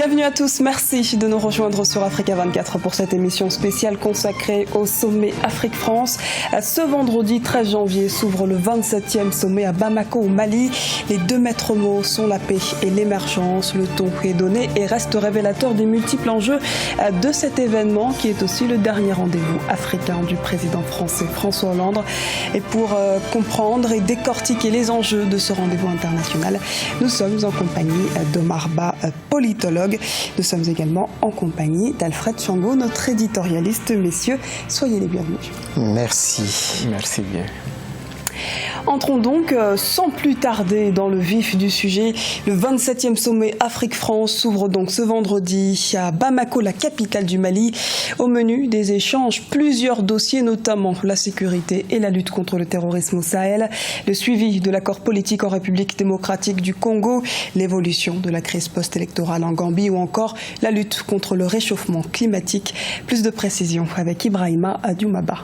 Bienvenue à tous, merci de nous rejoindre sur Africa 24 pour cette émission spéciale consacrée au sommet Afrique-France. Ce vendredi 13 janvier s'ouvre le 27e sommet à Bamako au Mali. Les deux maîtres mots sont la paix et l'émergence. Le ton est donné et reste révélateur des multiples enjeux de cet événement qui est aussi le dernier rendez-vous africain du président français François Hollande. Et pour comprendre et décortiquer les enjeux de ce rendez-vous international, nous sommes en compagnie d'Omar Ba, politologue. Nous sommes également en compagnie d'Alfred Chango, notre éditorialiste. Messieurs, soyez les bienvenus. Merci. Merci bien. Entrons donc sans plus tarder dans le vif du sujet. Le 27e sommet Afrique-France s'ouvre donc ce vendredi à Bamako, la capitale du Mali. Au menu des échanges, plusieurs dossiers, notamment la sécurité et la lutte contre le terrorisme au Sahel, le suivi de l'accord politique en République démocratique du Congo, l'évolution de la crise post-électorale en Gambie ou encore la lutte contre le réchauffement climatique. Plus de précisions avec Ibrahima Adioumaba.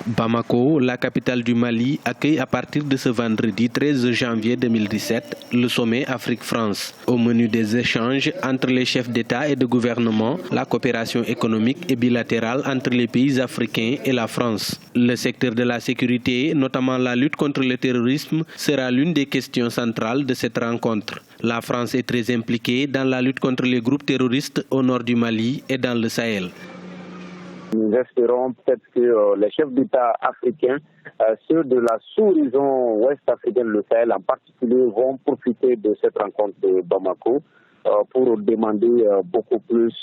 Bamako, la capitale du Mali, accueille à partir de ce vendredi 13 janvier 2017 le sommet Afrique-France. Au menu des échanges entre les chefs d'État et de gouvernement, la coopération économique et bilatérale entre les pays africains et la France. Le secteur de la sécurité, notamment la lutte contre le terrorisme, sera l'une des questions centrales de cette rencontre. La France est très impliquée dans la lutte contre les groupes terroristes au nord du Mali et dans le Sahel. Nous espérons peut-être que les chefs d'État africains, ceux de la sous-région ouest africaine, le Sahel en particulier, vont profiter de cette rencontre de Bamako pour demander beaucoup plus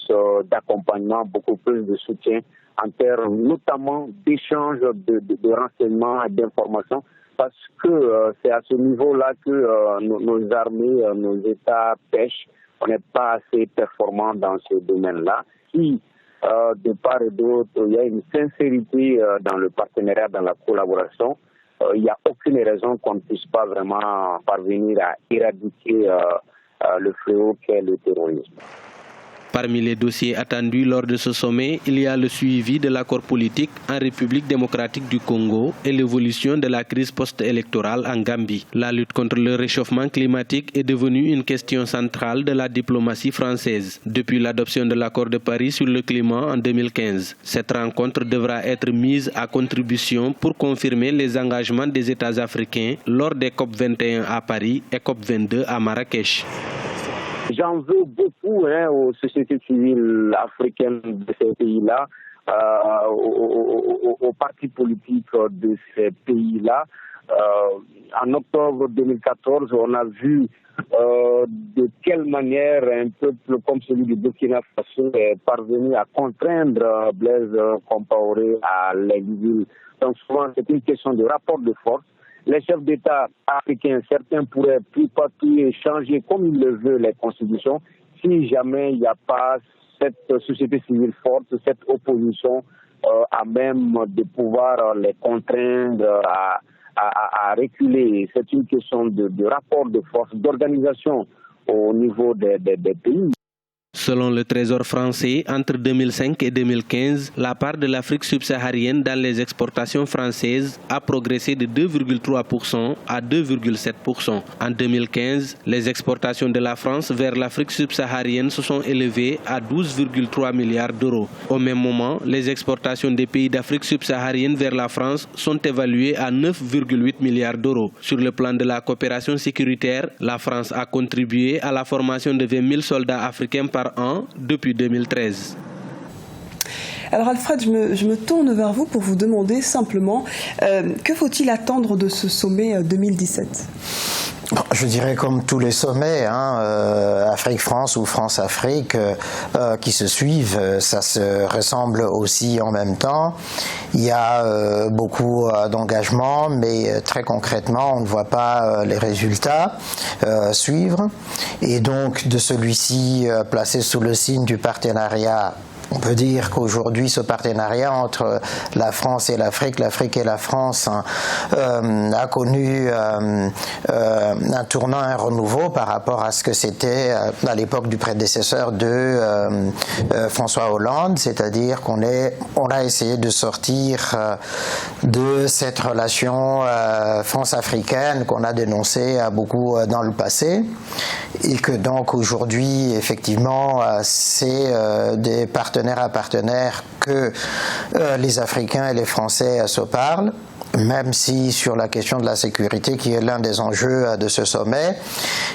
d'accompagnement, beaucoup plus de soutien en termes notamment d'échange de renseignements et d'informations, parce que c'est à ce niveau-là que nos armées, nos États pêchent. On n'est pas assez performants dans ce domaine-là. De part et d'autre, il y a une sincérité dans le partenariat, dans la collaboration. Il n'y a aucune raison qu'on ne puisse pas vraiment parvenir à éradiquer le fléau qu'est le terrorisme. Parmi les dossiers attendus lors de ce sommet, il y a le suivi de l'accord politique en République démocratique du Congo et l'évolution de la crise post-électorale en Gambie. La lutte contre le réchauffement climatique est devenue une question centrale de la diplomatie française depuis l'adoption de l'accord de Paris sur le climat en 2015. Cette rencontre devra être mise à contribution pour confirmer les engagements des États africains lors des COP21 à Paris et COP22 à Marrakech. J'en veux beaucoup aux sociétés civiles africaines de ces pays-là, aux partis politiques de ces pays-là. En octobre 2014, on a vu de quelle manière un peuple comme celui du Burkina Faso est parvenu à contraindre Blaise Compaoré à l'exil. Donc souvent, c'est une question de rapport de force. Les chefs d'État africains, certains pourraient plus partout changer comme ils le veulent les constitutions, si jamais il n'y a pas cette société civile forte, cette opposition à même de pouvoir les contraindre à reculer. C'est une question de rapport de force, d'organisation au niveau des pays. Selon le Trésor français, entre 2005 et 2015, la part de l'Afrique subsaharienne dans les exportations françaises a progressé de 2,3% à 2,7%. En 2015, les exportations de la France vers l'Afrique subsaharienne se sont élevées à 12,3 milliards d'euros. Au même moment, les exportations des pays d'Afrique subsaharienne vers la France sont évaluées à 9,8 milliards d'euros. Sur le plan de la coopération sécuritaire, la France a contribué à la formation de 20 000 soldats africains par an depuis 2013. Alors Alfred, je me tourne vers vous pour vous demander simplement que faut-il attendre de ce sommet 2017 ? Je dirais comme tous les sommets, Afrique-France ou France-Afrique qui se suivent, ça se ressemble aussi en même temps. Il y a beaucoup d'engagement, mais très concrètement, on ne voit pas les résultats suivre. Et donc de celui-ci placé sous le signe du partenariat On peut dire qu'aujourd'hui, ce partenariat entre la France et l'Afrique et la France a connu un tournant, un renouveau par rapport à ce que c'était à l'époque du prédécesseur de François Hollande, c'est-à-dire qu'on a essayé de sortir de cette relation France-africaine qu'on a dénoncée beaucoup dans le passé, et que donc aujourd'hui, effectivement, c'est des partenaires à partenaires que les Africains et les Français se parlent, même si sur la question de la sécurité, qui est l'un des enjeux de ce sommet,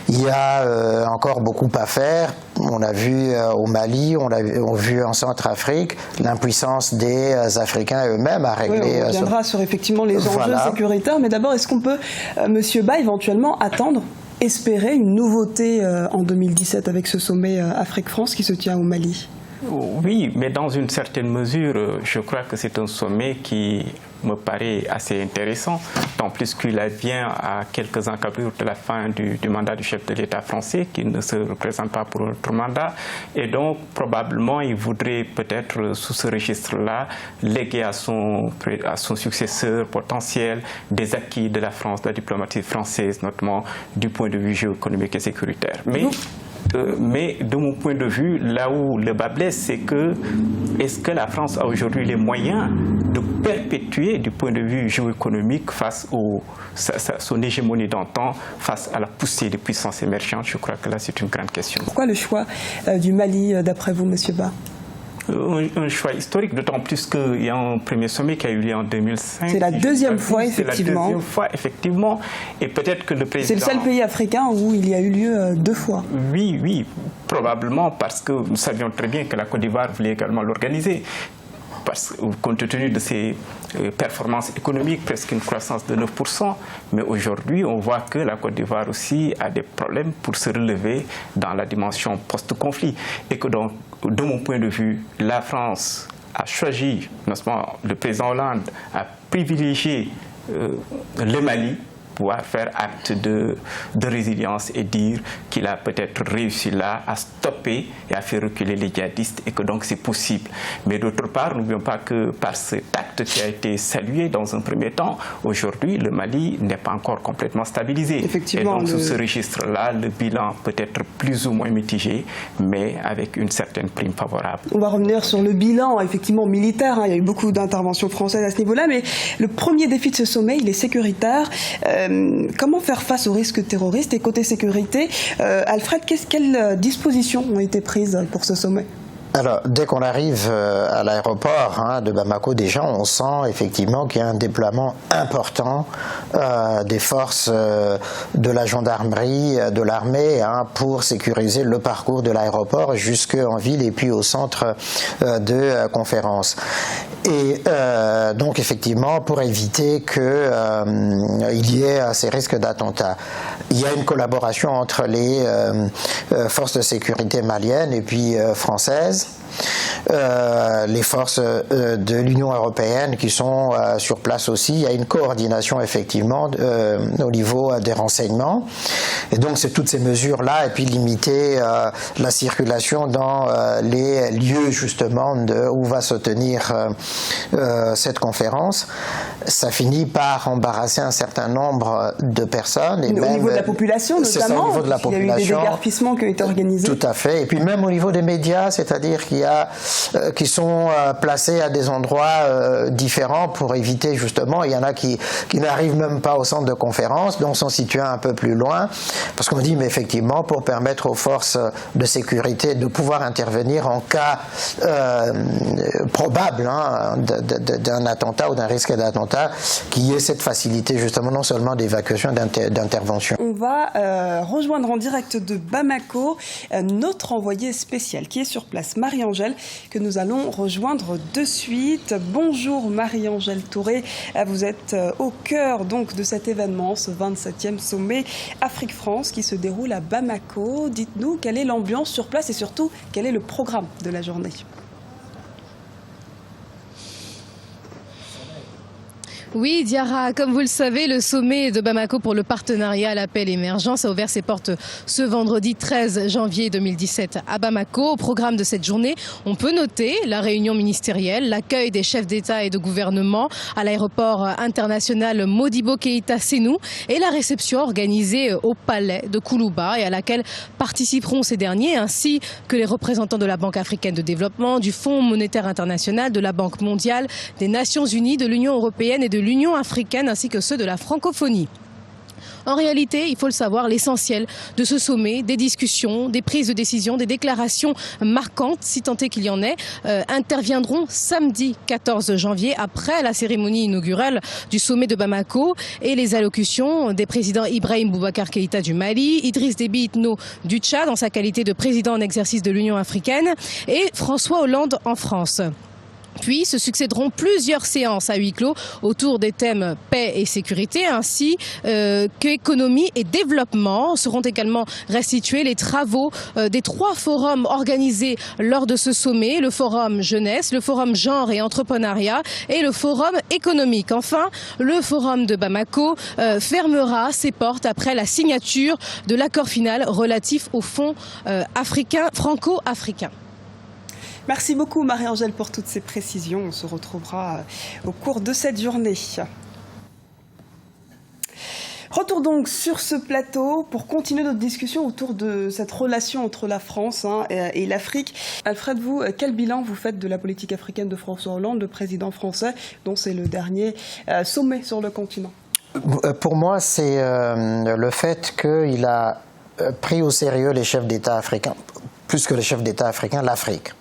il y a encore beaucoup à faire. On a vu au Mali, on a vu en Centrafrique, l'impuissance des Africains eux-mêmes à régler... Oui, on reviendra sur effectivement les enjeux sécuritaires, mais d'abord, est-ce qu'on peut, Monsieur Ba, éventuellement attendre, espérer une nouveauté en 2017 avec ce sommet Afrique-France qui se tient au Mali? Oui, mais dans une certaine mesure, je crois que c'est un sommet qui me paraît assez intéressant, tant plus qu'il vient à quelques encablures de la fin du mandat du chef de l'État français, qui ne se représente pas pour un autre mandat. Et donc, probablement, il voudrait peut-être, sous ce registre-là, léguer à son successeur potentiel des acquis de la France, de la diplomatie française, notamment du point de vue géoéconomique et sécuritaire. Mais de mon point de vue, là où le bas blesse, c'est que est-ce que la France a aujourd'hui les moyens de perpétuer du point de vue géoéconomique face à son hégémonie d'antan, face à la poussée des puissances émergentes? Je crois que là, c'est une grande question. Pourquoi le choix du Mali, d'après vous, Monsieur Ba? Un choix historique, d'autant plus qu'il y a un premier sommet qui a eu lieu en 2005. C'est la deuxième fois, effectivement. C'est la deuxième fois, effectivement. Et peut-être que le président... C'est le seul pays africain où il y a eu lieu 2 fois. Oui, probablement parce que nous savions très bien que la Côte d'Ivoire voulait également l'organiser. Compte tenu de ses performances économiques, presque une croissance de 9%, mais aujourd'hui on voit que la Côte d'Ivoire aussi a des problèmes pour se relever dans la dimension post-conflit, et que donc, de mon point de vue, la France a choisi, notamment le président Hollande, a privilégié le Mali, pouvoir faire acte de résilience et dire qu'il a peut-être réussi là à stopper et à faire reculer les djihadistes, et que donc c'est possible. Mais d'autre part, n'oublions pas que par cet acte qui a été salué dans un premier temps, aujourd'hui le Mali n'est pas encore complètement stabilisé. Effectivement, et donc sur ce registre-là, le bilan peut être plus ou moins mitigé, mais avec une certaine prime favorable. On va revenir sur le bilan, effectivement militaire, il y a eu beaucoup d'interventions françaises à ce niveau-là, mais le premier défi de ce sommet, il est sécuritaire. Comment faire face aux risques terroristes? Et côté sécurité, Alfred, quelles dispositions ont été prises pour ce sommet? Alors, dès qu'on arrive à l'aéroport de Bamako, déjà, on sent effectivement qu'il y a un déploiement important des forces de la gendarmerie, de l'armée, pour sécuriser le parcours de l'aéroport jusqu'en ville et puis au centre de conférence. Et donc, effectivement, pour éviter qu'il y ait ces risques d'attentats, il y a une collaboration entre les forces de sécurité maliennes et puis françaises. Les forces de l'Union européenne qui sont sur place aussi. Il y a une coordination effectivement au niveau des renseignements. Et donc c'est toutes ces mesures-là, et puis limiter la circulation dans les lieux justement où va se tenir cette conférence. Ça finit par embarrasser un certain nombre de personnes. Et au niveau de la population notamment, ça, au niveau de la population, il y a eu des déguerpissements qui ont été organisés. Tout à fait. Et puis même au niveau des médias, c'est-à-dire qu'il y a qui sont placés à des endroits différents pour éviter justement, il y en a qui n'arrivent même pas au centre de conférence, donc sont situés un peu plus loin, parce qu'on dit mais effectivement pour permettre aux forces de sécurité de pouvoir intervenir en cas probable d'un attentat ou d'un risque d'attentat, qu'il y ait cette facilité justement non seulement d'évacuation, d'intervention. On va rejoindre en direct de Bamako notre envoyée spéciale qui est sur place, Marie-Angèle, que nous allons rejoindre de suite. Bonjour Marie-Angèle Touré, vous êtes au cœur donc de cet événement, ce 27e sommet Afrique-France qui se déroule à Bamako. Dites-nous quelle est l'ambiance sur place et surtout quel est le programme de la journée. Oui, Diarra, comme vous le savez, le sommet de Bamako pour le partenariat à la paix et l'émergence a ouvert ses portes ce vendredi 13 janvier 2017 à Bamako. Au programme de cette journée, on peut noter la réunion ministérielle, l'accueil des chefs d'État et de gouvernement à l'aéroport international Modibo Keïta Sénou et la réception organisée au palais de Koulouba et à laquelle participeront ces derniers ainsi que les représentants de la Banque africaine de développement, du Fonds monétaire international, de la Banque mondiale, des Nations unies, de l'Union européenne et de l'Union africaine ainsi que ceux de la francophonie. En réalité, il faut le savoir, l'essentiel de ce sommet, des discussions, des prises de décision, des déclarations marquantes, si tant est qu'il y en ait, interviendront samedi 14 janvier après la cérémonie inaugurale du sommet de Bamako et les allocutions des présidents Ibrahim Boubacar Keïta du Mali, Idriss Déby Itno du Tchad en sa qualité de président en exercice de l'Union africaine et François Hollande en France. Puis se succéderont plusieurs séances à huis clos autour des thèmes paix et sécurité ainsi qu'économie et développement. Seront également restitués les travaux des 3 forums organisés lors de ce sommet, le forum jeunesse, le forum genre et entrepreneuriat et le forum économique. Enfin, le forum de Bamako fermera ses portes après la signature de l'accord final relatif au fonds franco-africain. Merci beaucoup Marie-Angèle pour toutes ces précisions. On se retrouvera au cours de cette journée. Retour donc sur ce plateau pour continuer notre discussion autour de cette relation entre la France et l'Afrique. Alfred, vous, quel bilan vous faites de la politique africaine de François Hollande, le président français, dont c'est le dernier sommet sur le continent? Pour moi, c'est le fait qu'il a pris au sérieux les chefs d'État africains, plus que les chefs d'État africains, l'Afrique.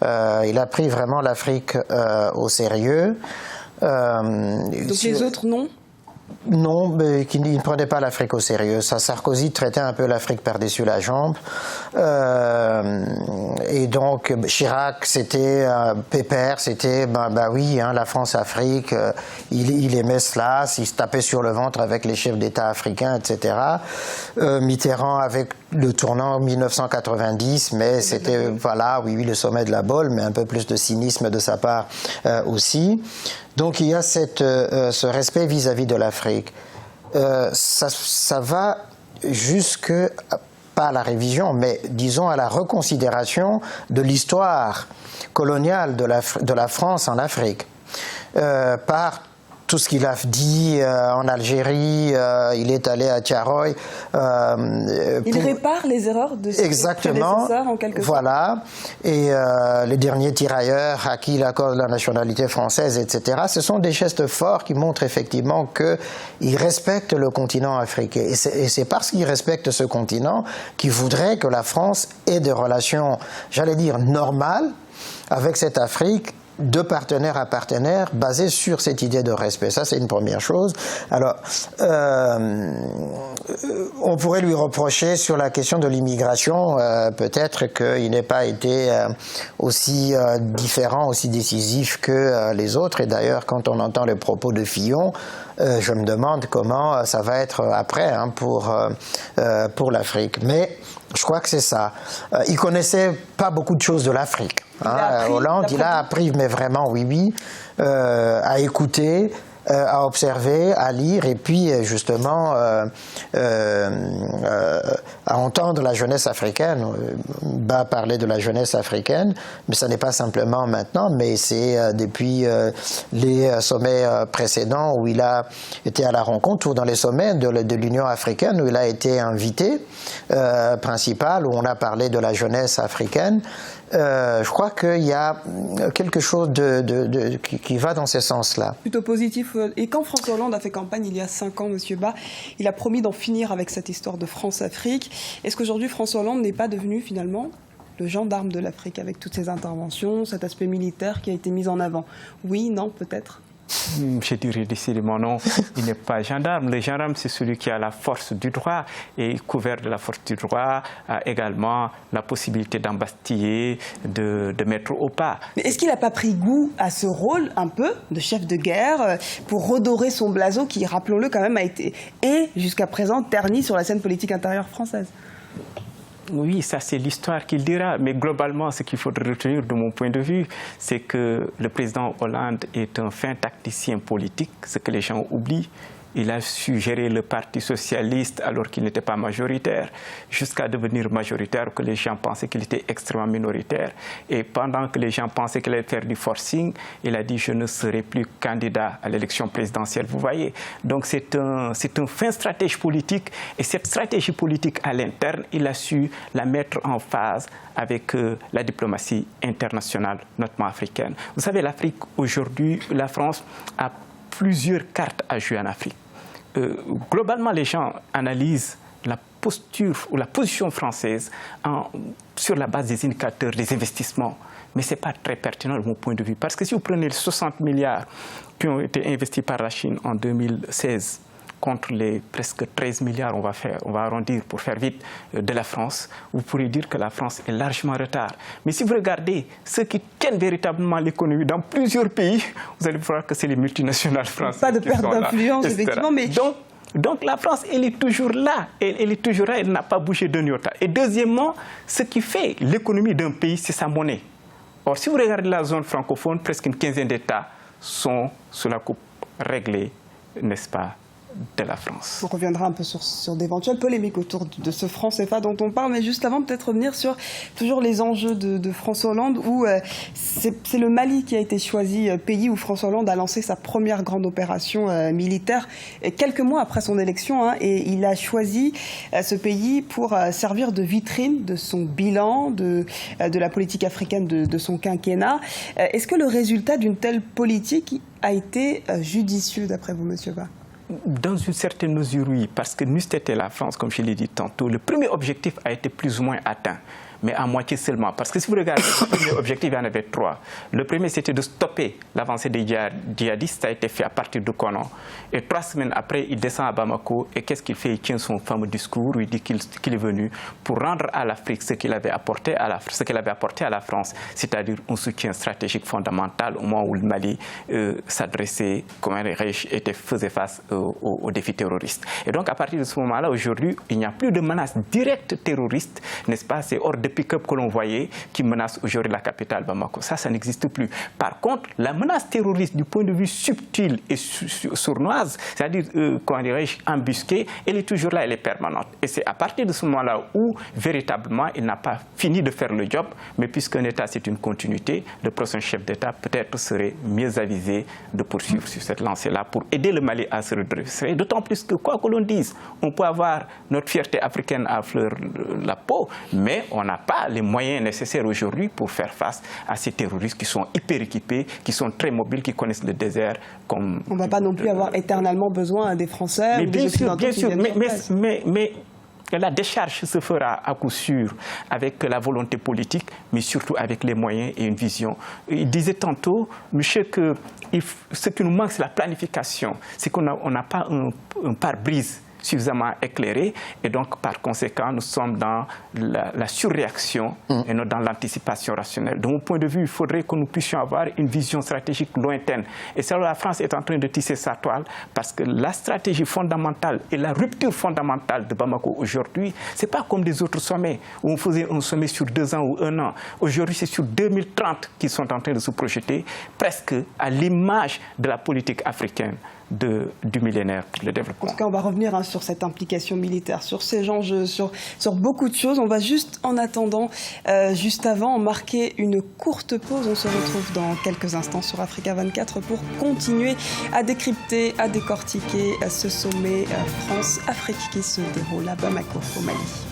Il a pris vraiment l'Afrique au sérieux. Donc les autres, non ? Non, mais il ne prenait pas l'Afrique au sérieux. Sarkozy traitait un peu l'Afrique par-dessus la jambe. Et donc Chirac, c'était pépère, c'était oui, la France-Afrique, il aimait cela, il se tapait sur le ventre avec les chefs d'État africains, etc. Mitterrand avec le tournant 1990, mais c'était, oui, le sommet de la bolle, mais un peu plus de cynisme de sa part aussi. Donc il y a ce respect vis-à-vis de l'Afrique. Ça va jusque, pas à la révision, mais disons à la reconsidération de l'histoire coloniale de la France en Afrique. Par tout ce qu'il a dit en Algérie, il est allé à Tiaroy. Il répare les erreurs de ses prédécesseurs en quelque sorte. Voilà. Et les derniers tirailleurs à qui il accorde la nationalité française, etc. Ce sont des gestes forts qui montrent effectivement qu'il respecte le continent africain. Et c'est parce qu'il respecte ce continent qu'il voudrait que la France ait des relations, j'allais dire, normales avec cette Afrique, de partenaire à partenaire, basé sur cette idée de respect. Ça, c'est une première chose. Alors, on pourrait lui reprocher sur la question de l'immigration, peut-être qu'il n'ait pas été aussi différent, aussi décisif que les autres. Et d'ailleurs, quand on entend les propos de Fillon, je me demande comment ça va être après pour l'Afrique. Mais je crois que c'est ça. Il connaissait pas beaucoup de choses de l'Afrique. Hollande, il a appris, mais vraiment, oui, à écouter, à observer, à lire, et puis justement à entendre la jeunesse africaine. Bah, parler de la jeunesse africaine, mais ça n'est pas simplement maintenant, mais c'est depuis les sommets précédents où il a été à la rencontre, ou dans les sommets de l'Union africaine où il a été invité principal, où on a parlé de la jeunesse africaine. Je crois qu'il y a quelque chose qui va dans ce sens-là. Plutôt positif. Et quand François Hollande a fait campagne il y a 5 ans, Monsieur Bas, il a promis d'en finir avec cette histoire de France-Afrique. Est-ce qu'aujourd'hui François Hollande n'est pas devenu finalement le gendarme de l'Afrique avec toutes ces interventions, cet aspect militaire qui a été mis en avant? Oui, non, peut-être? Je dirais décidément non, il n'est pas gendarme. Le gendarme, c'est celui qui a la force du droit, et couvert de la force du droit a également la possibilité d'embastiller, de mettre au pas. Mais est-ce qu'il n'a pas pris goût à ce rôle un peu de chef de guerre pour redorer son blason qui, rappelons-le quand même, a été et jusqu'à présent terni sur la scène politique intérieure française? Oui, ça c'est l'histoire qu'il dira. Mais globalement, ce qu'il faudrait retenir de mon point de vue, c'est que le président Hollande est un fin tacticien politique, ce que les gens oublient. Il a su gérer le Parti socialiste alors qu'il n'était pas majoritaire, jusqu'à devenir majoritaire, que les gens pensaient qu'il était extrêmement minoritaire. Et pendant que les gens pensaient qu'il allait faire du forcing, il a dit « je ne serai plus candidat à l'élection présidentielle ». Vous voyez, donc c'est un fin stratège politique. Et cette stratégie politique à l'interne, il a su la mettre en phase avec la diplomatie internationale, notamment africaine. Vous savez, l'Afrique aujourd'hui, la France a plusieurs cartes à jouer en Afrique. Globalement, les gens analysent la posture ou la position française sur la base des indicateurs des investissements. Mais ce n'est pas très pertinent de mon point de vue. Parce que si vous prenez les 60 milliards qui ont été investis par la Chine en 2016, contre les presque 13 milliards, on va arrondir pour faire vite, de la France, vous pourrez dire que la France est largement en retard. Mais si vous regardez ceux qui tiennent véritablement l'économie dans plusieurs pays, vous allez voir que c'est les multinationales françaises. Pas de perte d'influence, effectivement, mais... Donc la France, elle est toujours là, elle est toujours là, elle n'a pas bougé d'un iota. Et deuxièmement, ce qui fait l'économie d'un pays, c'est sa monnaie. Or, si vous regardez la zone francophone, presque une quinzaine d'États sont sous la coupe réglée, n'est-ce pas, de la France. On reviendra un peu sur d'éventuelles polémiques autour de ce franc CFA dont on parle, mais juste avant, peut-être revenir sur toujours les enjeux de François Hollande, où c'est le Mali qui a été choisi, pays où François Hollande a lancé sa première grande opération militaire, quelques mois après son élection, et il a choisi ce pays pour servir de vitrine de son bilan, de la politique africaine de son quinquennat. Est-ce que le résultat d'une telle politique a été judicieux, d'après vous, monsieur Ba? Dans une certaine mesure, oui, parce que n'eût été la France, comme je l'ai dit tantôt, le premier objectif a été plus ou moins atteint, mais à moitié seulement. Parce que si vous regardez, le premier objectif, il y en avait 3. Le premier, c'était de stopper l'avancée des djihadistes. Ça a été fait à partir de Konan. Et 3 semaines après, il descend à Bamako. Et qu'est-ce qu'il fait? Il tient son fameux discours où il dit qu'il est venu pour rendre à l'Afrique ce qu'il avait apporté à la France, c'est-à-dire un soutien stratégique fondamental au moment où le Mali s'adressait, faisait face aux défis terroristes. Et donc, à partir de ce moment-là, aujourd'hui, il n'y a plus de menace directe terroriste, n'est-ce pas? C'est hors de pick-up que l'on voyait qui menace aujourd'hui la capitale Bamako. Ça n'existe plus. Par contre, la menace terroriste du point de vue subtil et sournoise, c'est-à-dire, embusquée, elle est toujours là, elle est permanente. Et c'est à partir de ce moment-là où, véritablement, il n'a pas fini de faire le job, mais puisqu'un État, c'est une continuité, le prochain chef d'État, peut-être, serait mieux avisé de poursuivre sur cette lancée-là pour aider le Mali à se redresser. D'autant plus que, quoi que l'on dise, on peut avoir notre fierté africaine à fleur la peau, mais on n'a pas les moyens nécessaires aujourd'hui pour faire face à ces terroristes qui sont hyper équipés, qui sont très mobiles, qui connaissent le désert comme... On ne va pas non plus avoir éternellement besoin des Français mais ou des Occidentaux qui viennent sur place. Mais la décharge se fera à coup sûr avec la volonté politique, mais surtout avec les moyens et une vision. Il disait tantôt, monsieur, que ce qui nous manque, c'est la planification. C'est qu'on n'a pas un pare-brise suffisamment éclairé, et donc par conséquent nous sommes dans la surréaction et non dans l'anticipation rationnelle. De mon point de vue, il faudrait que nous puissions avoir une vision stratégique lointaine, et c'est là où la France est en train de tisser sa toile, parce que la stratégie fondamentale et la rupture fondamentale de Bamako aujourd'hui, c'est pas comme des autres sommets où on faisait un sommet sur 2 ans ou 1 an. Aujourd'hui, c'est sur 2030 qu'ils sont en train de se projeter, presque à l'image de la politique africaine du millénaire pour le développement. En tout cas, on va revenir sur cette implication militaire, sur ces enjeux, sur beaucoup de choses. On va juste, en attendant, juste avant, marquer une courte pause. On se retrouve dans quelques instants sur Africa 24 pour continuer à décrypter, à décortiquer ce sommet France-Afrique qui se déroule à Bamako, au Mali.